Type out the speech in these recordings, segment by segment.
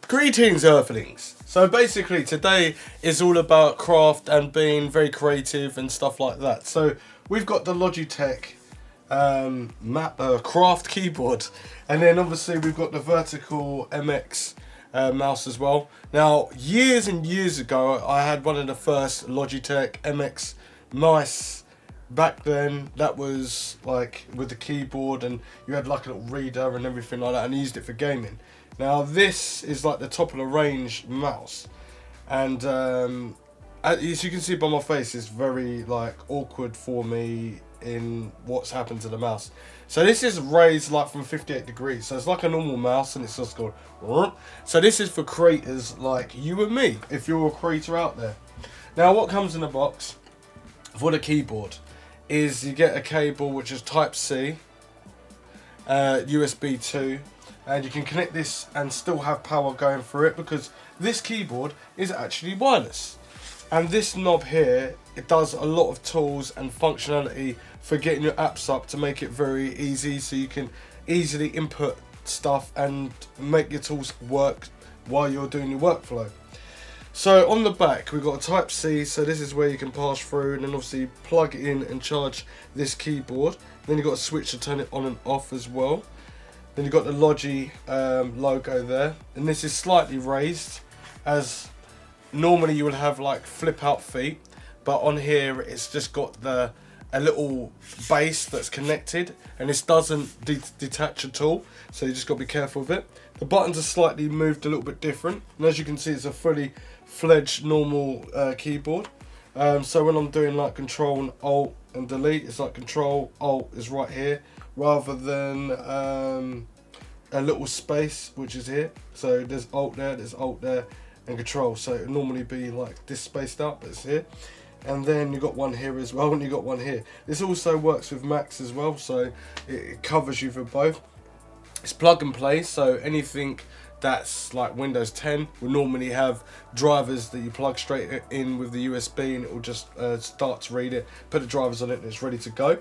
Greetings, Earthlings! So basically today is all about craft and being very creative and stuff like that. So we've got the Logitech craft keyboard, and then obviously we've got the vertical MX mouse as well. Now years and years ago I had one of the first Logitech MX mice. Back then, that was like with the keyboard, and you had like a little reader and everything like that, and I used it for gaming. Now this is like the top of the range mouse, and as you can see by my face, it's very like awkward for me in what's happened to the mouse. So this is raised like from 58 degrees, so it's like a normal mouse, and it's just going. So this is for creators like you and me, if you're a creator out there. Now what comes in the box for the keyboard is you get a cable which is Type C, USB 2, and you can connect this and still have power going through it, because this keyboard is actually wireless. And this knob here, it does a lot of tools and functionality for getting your apps up to make it very easy, so you can easily input stuff and make your tools work while you're doing your workflow. So on the back we've got a Type C, so this is where you can pass through, and then obviously plug it in and charge this keyboard. Then you've got a switch to turn it on and off as well. Then you've got the Logi logo there, and this is slightly raised, as normally you would have like flip out feet, but on here it's just got a little base that's connected, and this doesn't detach at all, so you just got to be careful with it. The buttons are slightly moved a little bit different, and as you can see it's a fully fledged normal keyboard. So when I'm doing like Control and Alt and Delete, it's like Control Alt is right here, rather than a little space which is here. So there's Alt there, and Control. So it would normally be like this spaced out, but it's here. And then you got one here as well, and you got one here. This also works with Macs as well, so it covers you for both. It's plug and play, so anything that's like Windows 10 will normally have drivers that you plug straight in with the USB, and it will just start to read it, put the drivers on it, and it's ready to go.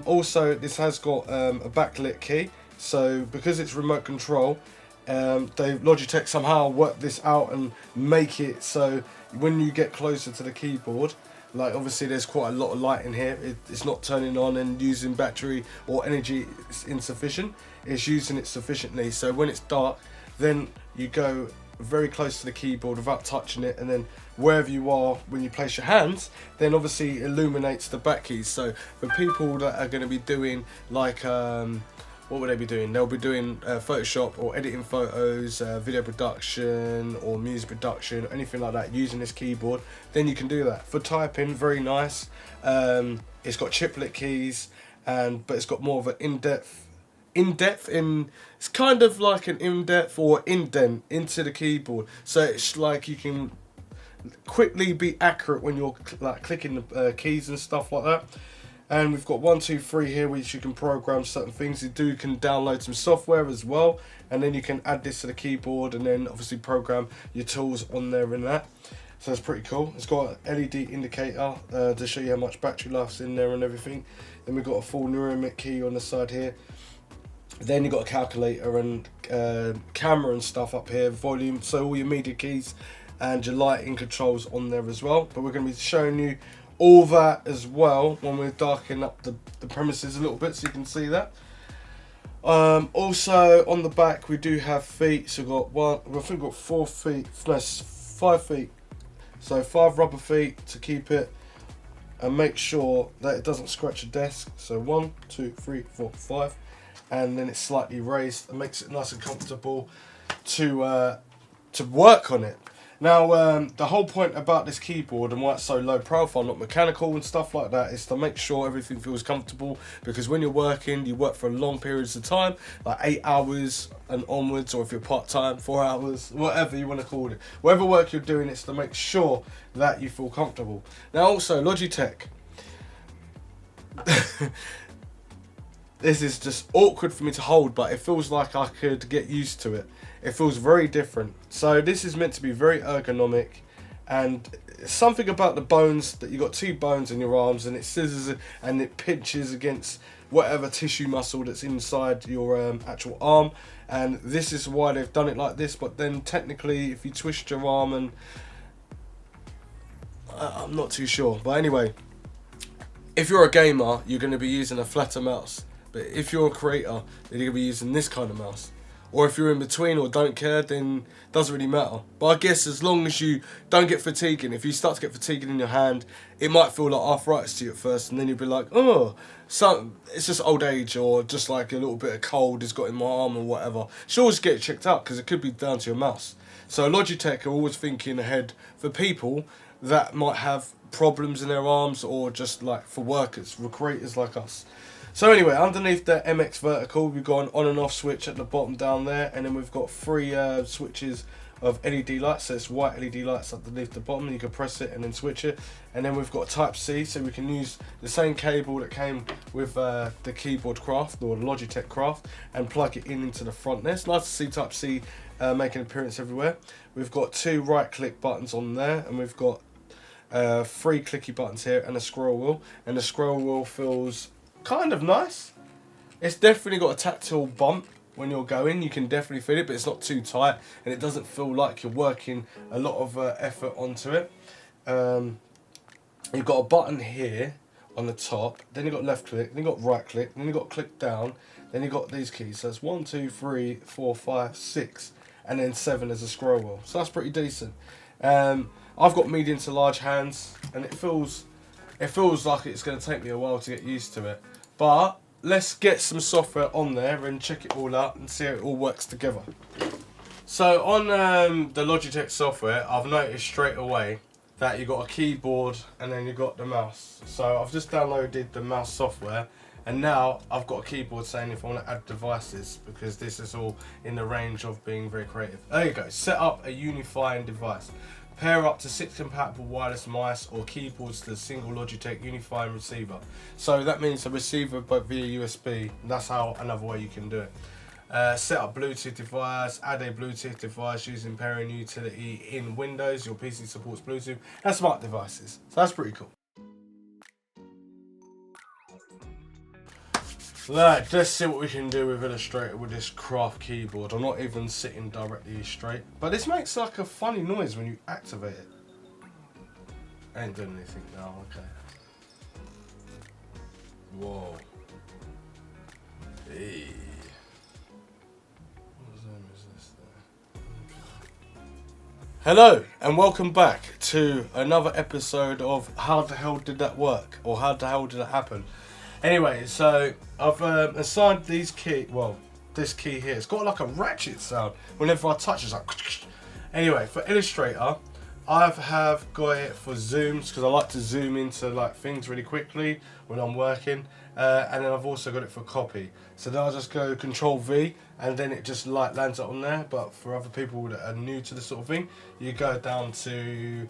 Also, this has got a backlit key, so because it's remote control, Logitech somehow worked this out and make it so when you get closer to the keyboard, like obviously there's quite a lot of light in here, it's not turning on and using battery or energy insufficient, it's using it sufficiently, so when it's dark then you go very close to the keyboard without touching it, and then wherever you are when you place your hands, then obviously illuminates the back keys. So for people that are going to be doing like what would they be doing? They'll be doing Photoshop or editing photos, video production or music production, anything like that, using this keyboard, then you can do that. For typing, very nice. It's got chiplet keys, but it's got more of an it's kind of like an in-depth or indent into the keyboard. So it's like you can quickly be accurate when you're like clicking the keys and stuff like that. And we've got 1, 2, 3 here, which you can program certain things. You can download some software as well, and then you can add this to the keyboard, and then obviously program your tools on there and that. So it's pretty cool. It's got an LED indicator to show you how much battery life's in there and everything. Then we've got a full numeric key on the side here. Then you've got a calculator and camera and stuff up here, volume, so all your media keys and your lighting controls on there as well. But we're going to be showing you all that as well when we're darkening up the premises a little bit, so you can see that. Also on the back we do have feet, so we've got I think we've got 4 feet, no, 5 feet, so 5 rubber feet to keep it and make sure that it doesn't scratch your desk. So 1, 2, 3, 4, 5, and then it's slightly raised and makes it nice and comfortable to work on it. Now the whole point about this keyboard and why it's so low profile, not mechanical and stuff like that, is to make sure everything feels comfortable, because when you're working, you work for long periods of time, like 8 hours and onwards, or if you're part-time, 4 hours, whatever you want to call it. Whatever work you're doing, it's to make sure that you feel comfortable. Now also Logitech, this is just awkward for me to hold, but it feels like I could get used to it. It feels very different. So this is meant to be very ergonomic, and something about the bones, that you got 2 bones in your arms, and it scissors and it pinches against whatever tissue muscle that's inside your actual arm, and this is why they've done it like this. But then technically, if you twist your arm, and I'm not too sure, but anyway, if you're a gamer, you're going to be using a flatter mouse, but if you're a creator, then you're going to be using this kind of mouse. Or if you're in between or don't care, then it doesn't really matter. But I guess as long as you don't get fatiguing, if you start to get fatiguing in your hand, it might feel like arthritis to you at first, and then you'll be like, oh, so it's just old age, or just like a little bit of cold has got in my arm or whatever. You should always get it checked out, because it could be down to your mouse. So Logitech are always thinking ahead for people that might have problems in their arms, or just like for workers, for creators like us. So anyway, underneath the MX vertical, we've got an on and off switch at the bottom down there, and then we've got 3 switches of LED lights. So it's white LED lights underneath the bottom, and you can press it and then switch it. And then we've got Type C, so we can use the same cable that came with the keyboard Craft, or the Logitech Craft, and plug it in into the front there. It's nice to see Type C make an appearance everywhere. We've got 2 right click buttons on there, and we've got 3 clicky buttons here, and a scroll wheel. And the scroll wheel feels kind of nice. It's definitely got a tactile bump when you're going. You can definitely feel it, but it's not too tight, and it doesn't feel like you're working a lot of effort onto it. You've got a button here on the top, then you've got left click, then you've got right click, then you've got click down, then you've got these keys. So it's 1, 2, 3, 4, 5, 6, and then 7 as a scroll wheel. So that's pretty decent. I've got medium to large hands, and it feels like it's going to take me a while to get used to it. But let's get some software on there and check it all out and see how it all works together. So on the Logitech software, I've noticed straight away that you've got a keyboard and then you've got the mouse. So I've just downloaded the mouse software, and now I've got a keyboard saying if I want to add devices, because this is all in the range of being very creative. There you go, set up a unifying device. Pair up to 6 compatible wireless mice or keyboards to a single Logitech unifying receiver. So that means a receiver but via USB. That's how another way you can do it. Set up Bluetooth device, add a Bluetooth device using pairing utility in Windows. Your PC supports Bluetooth and smart devices. So that's pretty cool. Right, let's see what we can do with Illustrator with this Craft keyboard. I'm not even sitting directly straight, but this makes like a funny noise when you activate it. I ain't doing anything now, okay. Whoa. Hey. What zone is this there? Hello, and welcome back to another episode of How the Hell Did That Work? Or How the Hell Did It Happen? Anyway, so I've assigned these this key here. It's got like a ratchet sound whenever I touch it. It's like. Anyway, for Illustrator, I have got it for zooms, because I like to zoom into like things really quickly when I'm working. And then I've also got it for copy. So then I'll just go Control V, and then it just like lands up on there. But for other people that are new to this sort of thing, you go down to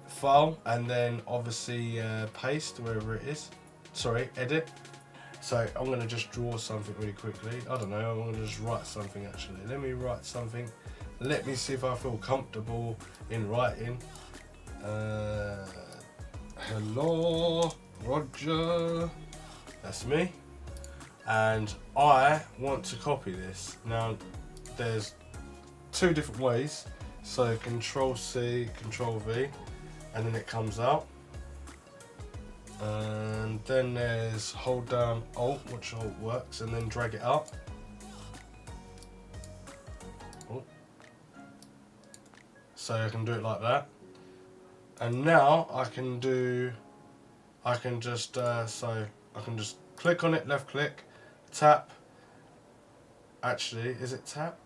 File, and then obviously paste wherever it is. Sorry, edit. So I'm going to just draw something really quickly. I don't know, I'm going to just write something actually. Let me write something. Let me see if I feel comfortable in writing. Hello, Roger. That's me. And I want to copy this. Now, there's 2 different ways. So Control C, Control V, and then it comes out. And then there's hold down Alt, which Alt works, and then drag it up. Oh. So I can do it like that. And now I can just click on it, left click, tap. Actually, is it tap?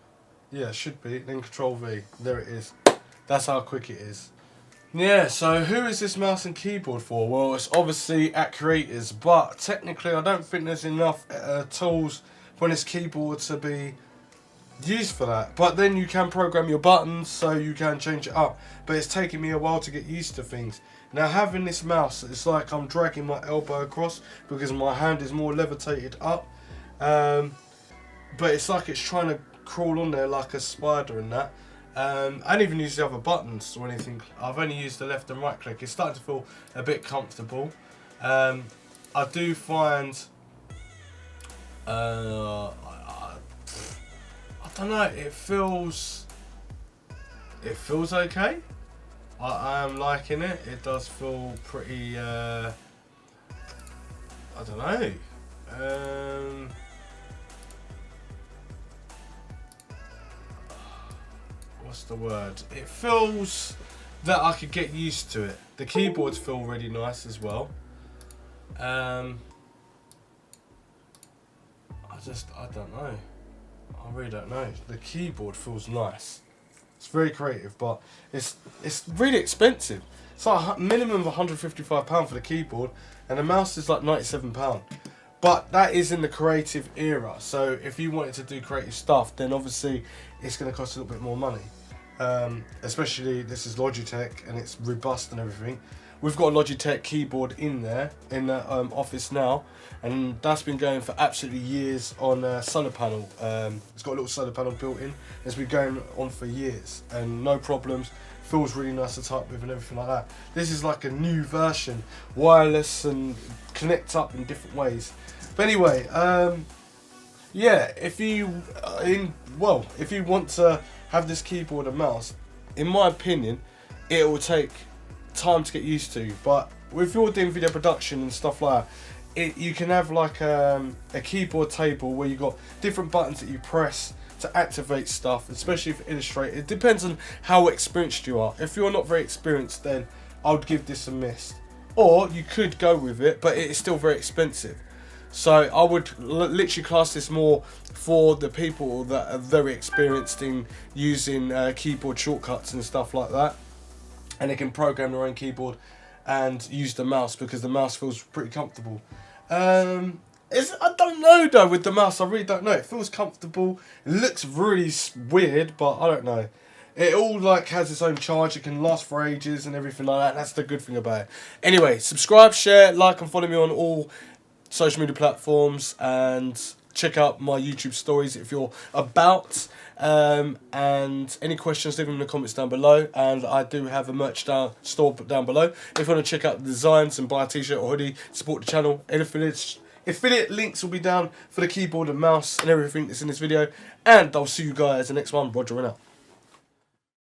Yeah, it should be. Then Control V. There it is. That's how quick it is. Yeah, so who is this mouse and keyboard for? Well, it's obviously at creators, but technically I don't think there's enough tools for this keyboard to be used for that. But then you can program your buttons, so you can change it up. But it's taking me a while to get used to things. Now, having this mouse, it's like I'm dragging my elbow across because my hand is more levitated up. But it's like it's trying to crawl on there like a spider and that. I didn't even use the other buttons or anything. I've only used the left and right click. It's starting to feel a bit comfortable. I do find don't know, it feels okay. I am liking it. It does feel pretty, I don't know. What's the word? It feels that I could get used to it. The keyboards feel really nice as well. I don't know. I really don't know. The keyboard feels nice. It's very creative, but it's really expensive. It's like a minimum of £155 for the keyboard, and the mouse is like £97. But that is in the creative era, so if you wanted to do creative stuff, then obviously it's going to cost a little bit more money. Especially this is Logitech and it's robust and everything. We've got a Logitech keyboard in there in the office now, and that's been going for absolutely years on a solar panel. It's got a little solar panel built in. It's been going on for years and no problems. Feels really nice to type with and everything like that. This is like a new version, wireless and connect up in different ways. But anyway, yeah, if you want to have this keyboard and mouse, in my opinion, it will take time to get used to. But if you're doing video production and stuff like that, you can have like a keyboard table where you've got different buttons that you press to activate stuff, especially for Illustrator. It depends on how experienced you are. If you're not very experienced, then I would give this a miss. Or you could go with it, but it is still very expensive. So I would literally class this more for the people that are very experienced in using keyboard shortcuts and stuff like that, and they can program their own keyboard and use the mouse, because the mouse feels pretty comfortable. I don't know though with the mouse, I really don't know. It feels comfortable. It looks really weird, but I don't know. It all like has its own charge. It can last for ages and everything like that. That's the good thing about it. Anyway, subscribe, share, like and follow me on all social media platforms, and check out my YouTube stories if you're about. And any questions, leave them in the comments down below. And I do have a merch store down below. If you want to check out the designs and buy a t-shirt or hoodie, support the channel. Affiliate links will be down for the keyboard and mouse and everything that's in this video. And I'll see you guys in the next one. Roger and out.